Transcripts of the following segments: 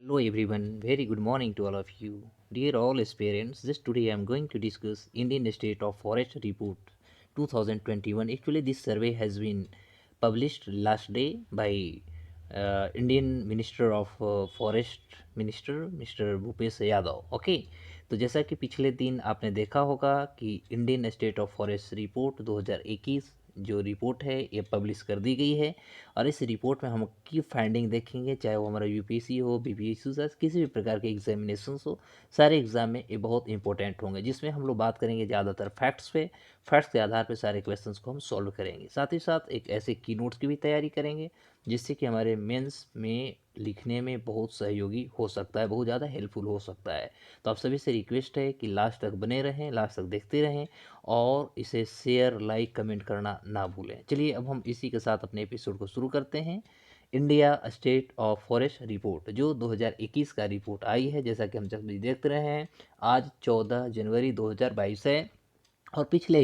Hello everyone, very good morning to all of you. Dear all aspirants, just today I am going to discuss Indian State of Forest Report 2021. Actually, this survey has been published last day by Indian Minister of Forest Minister Mr. Bhupesh Yadav. Okay, तो जैसा कि पिछले दिन आपने देखा होगा कि Indian state of forest report 2021 जो रिपोर्ट है ये पब्लिश कर दी गई है और इस रिपोर्ट में हम की फाइंडिंग देखेंगे, चाहे वो हमारा यूपीएससी हो, बीपीएससी हो, किसी भी प्रकार के एग्जामिनेशन हो, सारे एग्जाम में ये बहुत इंपॉर्टेंट होंगे, जिसमें हम लोग बात करेंगे ज़्यादातर फैक्ट्स पे। फैक्ट्स के आधार पर सारे क्वेश्चंस को हम सॉल्व करेंगे। साथ ही साथ एक ऐसे की नोट्स की भी तैयारी करेंगे जिससे कि हमारे मेंस में लिखने में बहुत सहयोगी हो सकता है, बहुत ज़्यादा हेल्पफुल हो सकता है। तो आप सभी से रिक्वेस्ट है कि लास्ट तक बने रहें, लास्ट तक देखते रहें और इसे शेयर, लाइक, कमेंट करना ना भूलें। चलिए अब हम इसी के साथ अपने एपिसोड को शुरू करते हैं। India state of forest report जो 2021 का रिपोर्ट आई है, जैसा कि हम जब भी देख रहे हैं, आज 14 जनवरी 2022 है। और पिछले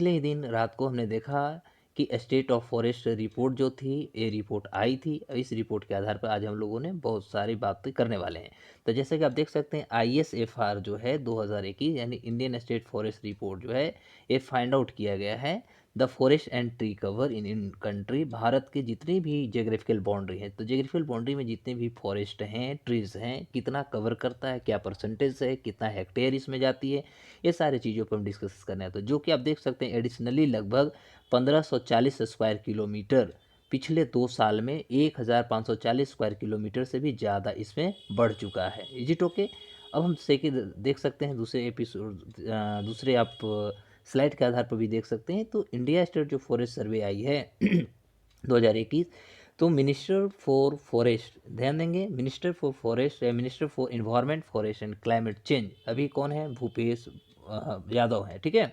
ही दिन रात को हमने देखा कि स्टेट ऑफ फॉरेस्ट रिपोर्ट जो थी, ये रिपोर्ट आई थी। इस रिपोर्ट के आधार पर आज हम लोगों ने बहुत सारी बातें करने वाले हैं। तो जैसे कि आप देख सकते हैं, ISFR जो है 2021 यानी इंडियन स्टेट फॉरेस्ट रिपोर्ट जो है, ये फाइंड आउट किया गया है the forest and tree cover in country. Bharat के जितनी भी जोग्राफिकल बाउंड्री है, तो जोग्राफिकल बाउंड्री में जितने भी फॉरेस्ट हैं, ट्रीज हैं, कितना कवर करता है, क्या परसेंटेज है, कितना हेक्टेयर इसमें जाती है, ये सारी चीज़ों पर हम डिस्कस करना है। तो जो कि आप देख सकते हैं, एडिशनली लगभग 1540 स्क्वायर किलोमीटर पिछले 2 साल में 1540 स्क्वायर किलोमीटर से भी ज़्यादा इसमें बढ़ चुका है। Is it okay? अब हम देख सकते हैं दूसरे एपिसोड, दूसरे आप स्लाइड के आधार पर भी देख सकते हैं। तो इंडिया स्टेट जो फॉरेस्ट सर्वे आई है 2021, तो मिनिस्टर फॉर फॉरेस्ट, ध्यान देंगे, मिनिस्टर फॉर फॉरेस्ट या minister for environment, forest and climate change अभी कौन है? भूपेश यादव है, ठीक है।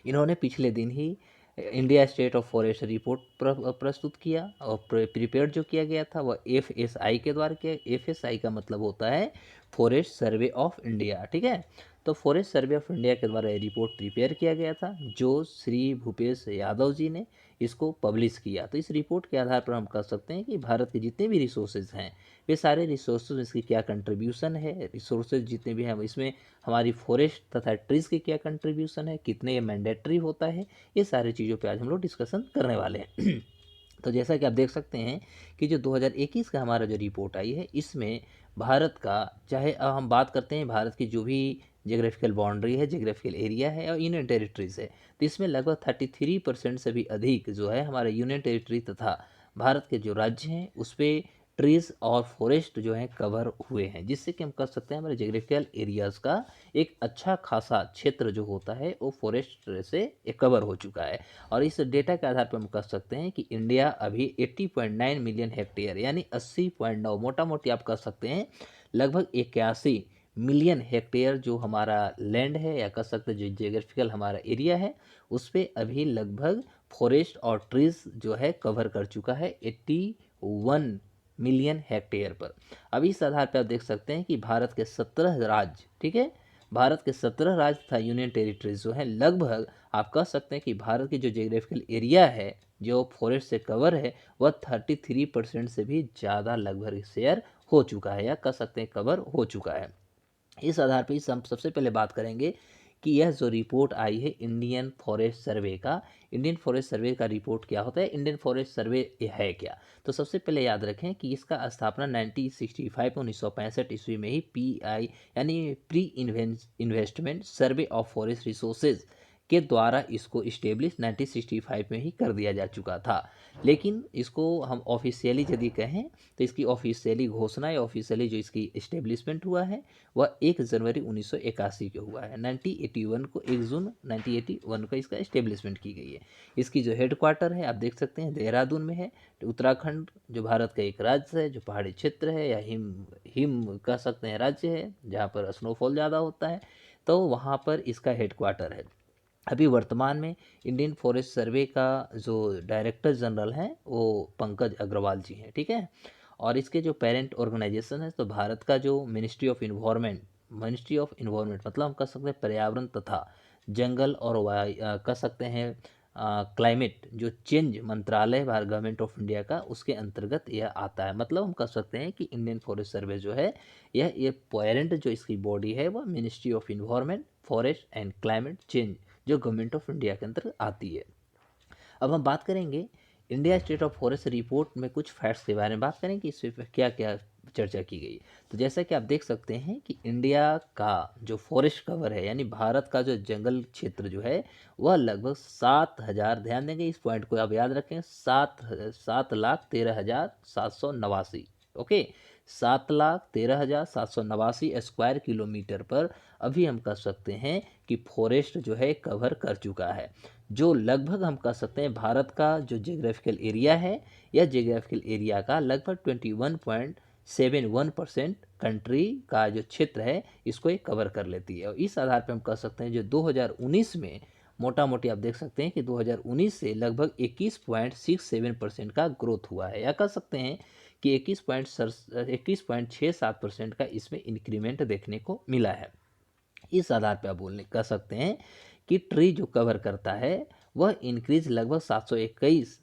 इन्होंने पिछले दिन ही India state of forest report प्रस्तुत किया और प्रिपेयर जो किया गया था वह FSI के द्वारा किया। FSI का मतलब होता है फॉरेस्ट सर्वे ऑफ इंडिया, ठीक है। तो फॉरेस्ट सर्वे ऑफ इंडिया के द्वारा ये रिपोर्ट प्रिपेयर किया गया था, जो श्री भूपेश यादव जी ने इसको पब्लिश किया। तो इस रिपोर्ट के आधार पर हम कह सकते हैं कि भारत के जितने भी रिसोर्सेज हैं, वे सारे रिसोर्सेज, इसकी क्या कंट्रीब्यूशन है, रिसोर्सेज जितने भी हैं इसमें हमारी फॉरेस्ट तथा ट्रीज की क्या कंट्रीब्यूशन है, कितने ये मैंडेटरी होता है, ये सारी चीज़ों पे आज हम लोग डिस्कशन करने वाले हैं। तो जैसा कि आप देख सकते हैं कि जो 2021 का हमारा जो रिपोर्ट आई है, इसमें भारत का, चाहे अब हम बात करते हैं भारत की जो भी जोग्राफिकल बाउंड्री है, जोग्राफिकल एरिया है और यूनियन टेरिटरीज है, तो इसमें लगभग 33% से भी अधिक जो है हमारे यूनियन टेरिटरी तथा भारत के जो राज्य हैं उस पर ट्रीज और फॉरेस्ट जो है कवर हुए हैं, जिससे कि हम कह सकते हैं हमारे जोग्राफिकल एरियाज़ का एक अच्छा खासा क्षेत्र जो होता है वो फॉरेस्ट से कवर हो चुका है। और इस डेटा के आधार पर हम कह सकते हैं कि इंडिया अभी 80.9 मिलियन हेक्टेयर यानी 80.9, मोटा मोटी आप कह सकते हैं लगभग 81 मिलियन हेक्टेयर जो हमारा लैंड है, या कह सकते हैं जो जियोग्राफिकल हमारा एरिया है, उस पर अभी लगभग फॉरेस्ट और ट्रीज जो है कवर कर चुका है 81 मिलियन हेक्टेयर पर। अब इस आधार पर आप देख सकते हैं कि भारत के 17 राज्य, ठीक है, भारत के 17 राज्य तथा यूनियन टेरिटरीज जो हैं, लगभग आप कह सकते हैं कि भारत की जो जियोग्राफिकल एरिया है जो फॉरेस्ट से कवर है वह 33% से भी ज़्यादा लगभग शेयर हो चुका है, या कह सकते हैं कवर हो चुका है। इस आधार पर हम सबसे पहले बात करेंगे कि यह जो रिपोर्ट आई है इंडियन फॉरेस्ट सर्वे का, इंडियन फॉरेस्ट सर्वे का रिपोर्ट क्या होता है, इंडियन फॉरेस्ट सर्वे है क्या। तो सबसे पहले याद रखें कि इसका स्थापना 1965 1965 ईस्वी में ही PI यानी pre investment survey of forest resources के द्वारा इसको इस्टेब्लिश 1965 में ही कर दिया जा चुका था। लेकिन इसको हम ऑफिशियली यदि कहें तो इसकी ऑफिशियली घोषणा या ऑफिशियली जो इसकी इस्टेब्लिशमेंट हुआ है वह 1 जनवरी 1981 को हुआ है। 1981 को, 1 जून 1981 को इसका इस्टेब्लिशमेंट की गई है। इसकी जो हेड क्वार्टर है आप देख सकते हैं देहरादून में है। उत्तराखंड जो भारत का एक राज्य है, जो पहाड़ी क्षेत्र है या हिम हिम कह सकते हैं राज्य है, जहाँ पर स्नोफॉल ज़्यादा होता है, तो वहाँ पर इसका हेड क्वार्टर है। अभी वर्तमान में इंडियन फॉरेस्ट सर्वे का जो डायरेक्टर जनरल हैं वो पंकज अग्रवाल जी हैं, ठीक है। और इसके जो पेरेंट ऑर्गेनाइजेशन है, तो भारत का जो मिनिस्ट्री ऑफ इन्वायरमेंट मतलब हम कह सकते हैं पर्यावरण तथा जंगल और कह सकते हैं क्लाइमेट जो चेंज मंत्रालय भारत गवर्नमेंट ऑफ इंडिया का, उसके अंतर्गत यह आता है। मतलब हम कह सकते हैं कि इंडियन फॉरेस्ट सर्वे जो है यह ये पेरेंट जो इसकी बॉडी है वह ministry of environment, forest and climate change जो गवर्नमेंट ऑफ इंडिया के अंतर्गत आती है। अब हम बात करेंगे India state of forest report में कुछ फैक्ट्स के बारे में बात करें कि इस पे क्या क्या चर्चा की गई। तो जैसा कि आप देख सकते हैं कि इंडिया का जो फॉरेस्ट कवर है, यानी भारत का जो जंगल क्षेत्र जो है वह लगभग 7,000, ध्यान देंगे इस पॉइंट को आप याद रखें, 7,13,789, ओके, 7,13,789 स्क्वायर किलोमीटर पर अभी हम कह सकते हैं कि फॉरेस्ट जो है कवर कर चुका है, जो लगभग हम कह सकते हैं भारत का जो जियोग्राफिकल एरिया है या जियोग्राफिकल एरिया का लगभग 21.71% कंट्री का जो क्षेत्र है इसको ये कवर कर लेती है। और इस आधार पर हम कह सकते हैं जो 2019 में मोटा मोटी आप देख सकते हैं कि 2019 से लगभग 21.67% का ग्रोथ हुआ है, या कह सकते हैं कि 21.67% का इसमें इंक्रीमेंट देखने को मिला है। इस आधार पर आप बोलने कह सकते हैं कि ट्री जो कवर करता है वह इंक्रीज लगभग 721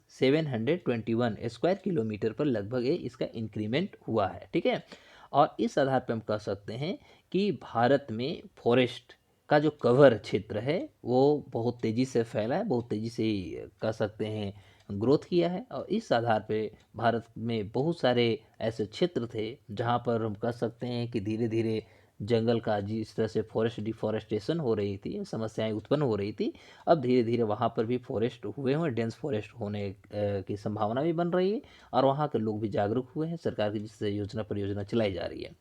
स्क्वायर किलोमीटर पर लगभग इसका इंक्रीमेंट हुआ है, ठीक है। और इस आधार पर हम कह सकते हैं कि भारत में फॉरेस्ट का जो कवर क्षेत्र है वो बहुत तेज़ी से फैला है, बहुत तेज़ी से कह सकते हैं ग्रोथ किया है। और इस आधार पे भारत में बहुत सारे ऐसे क्षेत्र थे जहाँ पर हम कह सकते हैं कि धीरे धीरे जंगल का जिस तरह से फॉरेस्ट डिफॉरेस्टेशन हो रही थी, समस्याएं उत्पन्न हो रही थी, अब धीरे धीरे वहाँ पर भी फॉरेस्ट हुए हैं, डेंस फॉरेस्ट होने की संभावना भी बन रही है और वहाँ के लोग भी जागरूक हुए हैं, सरकार की जिससे योजना परियोजना चलाई जा रही है।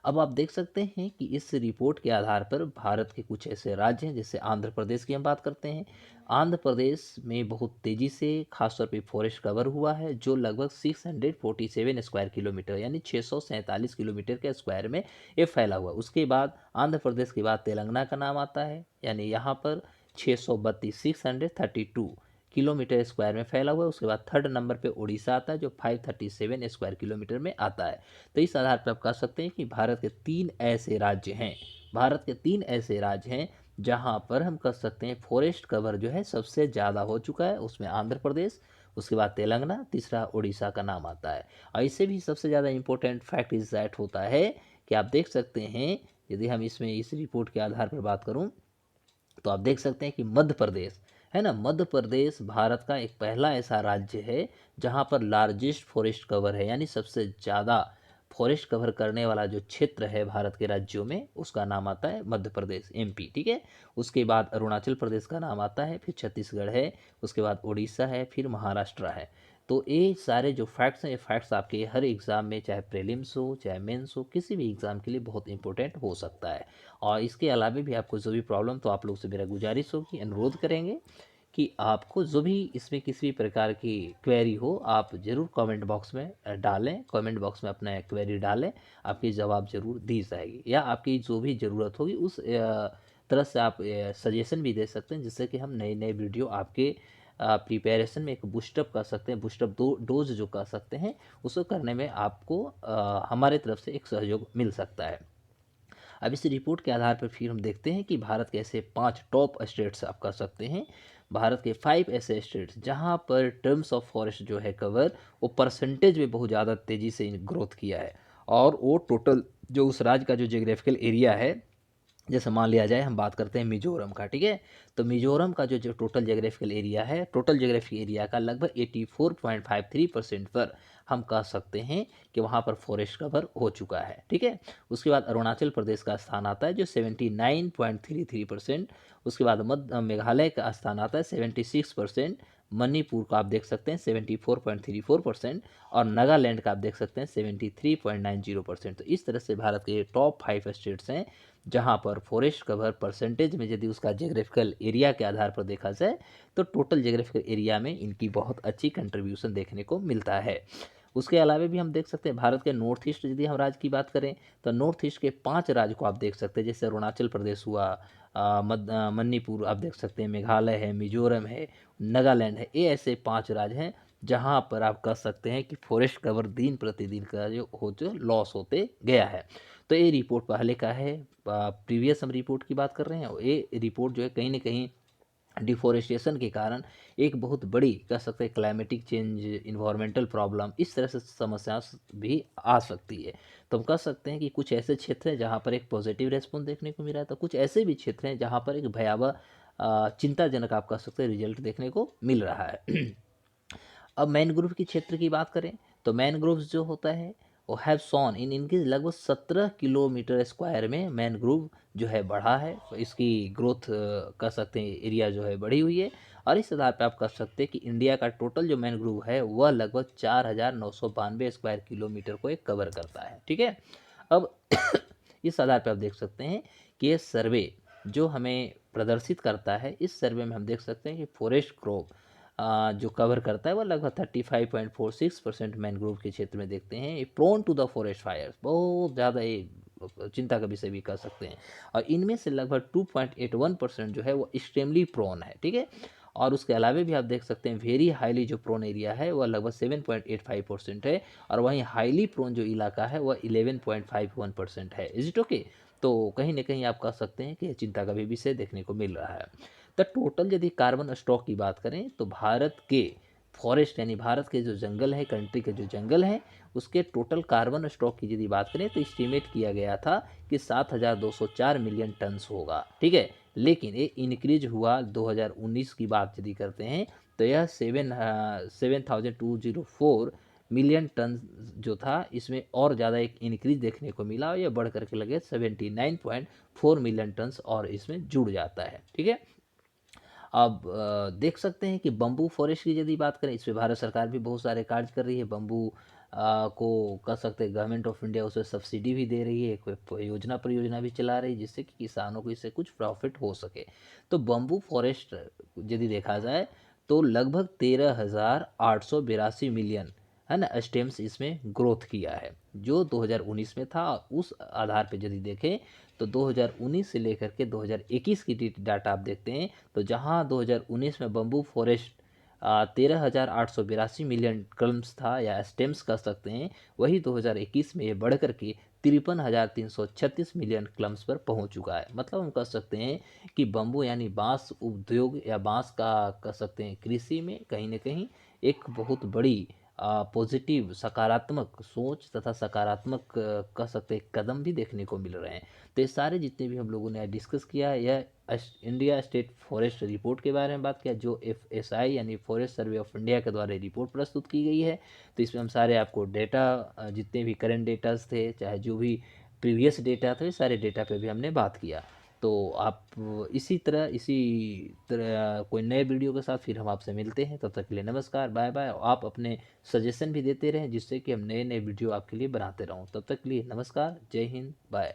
अब आप देख सकते हैं कि इस रिपोर्ट के आधार पर भारत के कुछ ऐसे राज्य हैं, जैसे आंध्र प्रदेश की हम बात करते हैं। आंध्र प्रदेश में बहुत तेज़ी से खासतौर पे फॉरेस्ट कवर हुआ है, जो लगभग 647 स्क्वायर किलोमीटर यानी 647 किलोमीटर के स्क्वायर में ये फैला हुआ। उसके बाद आंध्र प्रदेश के बाद तेलंगाना का नाम आता है, यानी यहाँ पर 632 किलोमीटर स्क्वायर में फैला हुआ है। उसके बाद थर्ड नंबर पे उड़ीसा आता है जो 537 स्क्वायर किलोमीटर में आता है। तो इस आधार पर आप कह सकते हैं कि भारत के तीन ऐसे राज्य हैं, भारत के तीन ऐसे राज्य हैं जहां पर हम कह सकते हैं फॉरेस्ट कवर जो है सबसे ज़्यादा हो चुका है। उसमें आंध्र प्रदेश, उसके बाद तेलंगाना, तीसरा उड़ीसा का नाम आता है। और इससे भी सबसे ज़्यादा इम्पोर्टेंट फैक्ट इस दैट होता है कि आप देख सकते हैं, यदि हम इसमें इस रिपोर्ट के आधार पर बात करूं तो आप देख सकते हैं कि मध्य प्रदेश है ना, मध्य प्रदेश भारत का एक पहला ऐसा राज्य है जहां पर लार्जेस्ट फॉरेस्ट कवर है, यानी सबसे ज़्यादा फॉरेस्ट कवर करने वाला जो क्षेत्र है भारत के राज्यों में उसका नाम आता है मध्य प्रदेश, एमपी, ठीक है। उसके बाद अरुणाचल प्रदेश का नाम आता है, फिर छत्तीसगढ़ है, उसके बाद उड़ीसा है, फिर महाराष्ट्र है। तो ये सारे जो फैक्ट्स हैं, ये फैक्ट्स आपके हर एग्ज़ाम में चाहे प्रीलिम्स हो चाहे मेंस हो किसी भी एग्ज़ाम के लिए बहुत इंपॉर्टेंट हो सकता है। और इसके अलावा भी आपको जो भी प्रॉब्लम, तो आप लोग से मेरा गुजारिश होगी, अनुरोध करेंगे कि आपको जो भी इसमें किसी भी प्रकार की क्वेरी हो आप ज़रूर कमेंट बॉक्स में डालें, कमेंट बॉक्स में अपना क्वेरी डालें, आपकी जवाब ज़रूर दी जाएगी। या आपकी जो भी ज़रूरत होगी उस तरह से आप सजेशन भी दे सकते हैं, जिससे कि हम नए नए वीडियो आपके प्रिपरेशन में एक बूस्टअप कर सकते हैं, बूस्टअप डोज जो कर सकते हैं उसको करने में आपको हमारे तरफ से एक सहयोग मिल सकता है। अब इस रिपोर्ट के आधार पर फिर हम देखते हैं कि भारत के ऐसे 5 टॉप स्टेट्स आप कह सकते हैं, भारत के 5 ऐसे स्टेट्स जहां पर टर्म्स ऑफ फॉरेस्ट जो है कवर वो परसेंटेज में बहुत ज़्यादा तेज़ी से ग्रोथ किया है। और वो टोटल जो उस राज्य का जो जियोग्राफिकल एरिया है, जैसे मान लिया जाए हम बात करते हैं मिजोरम का, ठीक है। तो मिजोरम का जो टोटल जियोग्राफिकल एरिया है, टोटल जियोग्राफिक एरिया का लगभग 84.53% पर हम कह सकते हैं कि वहाँ पर फॉरेस्ट कवर हो चुका है, ठीक है। उसके बाद अरुणाचल प्रदेश का स्थान आता है जो 79.33%। उसके बाद मध्य मेघालय का स्थान आता है 76%। मणिपुर का आप देख सकते हैं 74.34%। और नागालैंड का आप देख सकते हैं 73.90%। तो इस तरह से भारत के टॉप 5 स्टेट्स हैं जहां पर फॉरेस्ट कवर परसेंटेज में यदि उसका जियोग्राफिकल एरिया के आधार पर देखा जाए तो टोटल जियोग्राफिकल एरिया में इनकी बहुत अच्छी कंट्रीब्यूशन देखने को मिलता है। उसके अलावा भी हम देख सकते हैं भारत के नॉर्थ ईस्ट यदि हम राज्य की बात करें तो नॉर्थ ईस्ट के 5 राज्य को आप देख सकते हैं, जैसे अरुणाचल प्रदेश हुआ, मणिपुर आप देख सकते हैं, मेघालय है, मिजोरम है, नागालैंड है। ये ऐसे 5 राज्य हैं जहाँ पर आप कह सकते हैं कि फॉरेस्ट कवर दिन प्रतिदिन का जो लॉस होते गया है। तो ये रिपोर्ट पहले का है, प्रीवियस हम रिपोर्ट की बात कर रहे हैं और ये रिपोर्ट जो है कहीं ना कहीं डिफोरेस्टेशन के कारण एक बहुत बड़ी कह सकते हैं क्लाइमेटिक चेंज, इन्वायरमेंटल प्रॉब्लम, इस तरह से समस्या भी आ सकती है। तो हम कह सकते हैं कि कुछ ऐसे क्षेत्र हैं जहाँ पर एक पॉजिटिव रेस्पॉन्स देखने को मिल रहा है, तो कुछ ऐसे भी क्षेत्र हैं जहाँ पर एक भयावह चिंताजनक आप कह सकते हैं रिजल्ट देखने को मिल रहा है। अब मैनग्रोव की क्षेत्र की बात करें तो मैनग्रोव जो होता है वो हैव सॉन इन इनके लगभग 17 किलोमीटर स्क्वायर में मैनग्रोव जो है बढ़ा है। तो इसकी ग्रोथ कर सकते हैं एरिया जो है बढ़ी हुई है। और इस आधार पर आप कह सकते हैं कि इंडिया का टोटल जो मैनग्रोव है वह लगभग 4,992 स्क्वायर किलोमीटर को एक कवर करता है। ठीक है। अब इस आधार पर आप देख सकते हैं कि ये सर्वे जो हमें प्रदर्शित करता है, इस सर्वे में हम देख सकते हैं कि फॉरेस्ट क्रॉप जो कवर करता है वह लगभग 35.46% मैनग्रोव के क्षेत्र में देखते हैं। Prone to the forest fires, बहुत ज़्यादा ये चिंता का विषय भी कह सकते हैं। और इनमें से लगभग 2.81% जो है वो एक्सट्रीमली प्रोन है। ठीक है। और उसके अलावा भी आप देख सकते हैं वेरी हाईली जो प्रोन एरिया है वह लगभग 7.85% है। और वहीं हाईली प्रोन जो इलाका है वह 11.51% है। Is it okay. तो कहीं ना कहीं आप कह सकते हैं कि चिंता का भी विषय देखने को मिल रहा है। तो टोटल यदि कार्बन स्टॉक की बात करें तो भारत के फॉरेस्ट यानी भारत के जो जंगल है, कंट्री के जो जंगल हैं, उसके टोटल कार्बन स्टॉक की यदि बात करें तो एस्टिमेट किया गया था कि 7,204 मिलियन टन्स होगा। ठीक है। लेकिन ये इंक्रीज हुआ 2019 की बात यदि करते हैं तो यह 7,204 मिलियन टन जो था, इसमें और ज़्यादा एक इंक्रीज देखने को मिला और यह बढ़ करके लगे 79.4 मिलियन टन्स और इसमें जुड़ जाता है। ठीक है। अब देख सकते हैं कि बम्बू फॉरेस्ट की यदि बात करें, इस पे भारत सरकार भी बहुत सारे कार्य कर रही है। बम्बू को कह सकते हैं गवर्नमेंट ऑफ इंडिया उसे सब्सिडी भी दे रही है, एक योजना परियोजना भी चला रही है जिससे कि किसानों को इससे कुछ प्रॉफिट हो सके। तो बम्बू फॉरेस्ट यदि देखा जाए तो लगभग 13,882 मिलियन है ना स्टेम्स इसमें ग्रोथ किया है जो 2019 में था। उस आधार पे यदि देखें तो 2019 से लेकर के 2021 की डाटा आप देखते हैं तो जहां 2019 में बम्बू फॉरेस्ट 13,882 मिलियन कलम्स था या स्टेम्स कह सकते हैं, वही 2021 में ये बढ़ करके 53,336 मिलियन क्लम्स पर पहुंच चुका है। मतलब हम कह सकते हैं कि बम्बू यानी बांस उद्योग या बांस का कह सकते हैं कृषि में कहीं ना कहीं एक बहुत बड़ी पॉजिटिव सकारात्मक सोच तथा सकारात्मक कह सकते हैं कदम भी देखने को मिल रहे हैं। तो ये सारे जितने भी हम लोगों ने डिस्कस किया, यह इंडिया स्टेट फॉरेस्ट रिपोर्ट के बारे में बात किया जो FSI यानी फॉरेस्ट सर्वे ऑफ इंडिया के द्वारा रिपोर्ट प्रस्तुत की गई है। तो इसमें हम सारे आपको डेटा जितने भी करंट डेटाज थे चाहे जो भी प्रीवियस डेटा थे सारे डेटा पे भी हमने बात किया। तो आप इसी तरह कोई नए वीडियो के साथ फिर हम आपसे मिलते हैं। तब तक के लिए नमस्कार, बाय बाय। आप अपने सजेशन भी देते रहें जिससे कि हम नए नए वीडियो आपके लिए बनाते रहूं। तब तक के लिए नमस्कार, जय हिंद, बाय।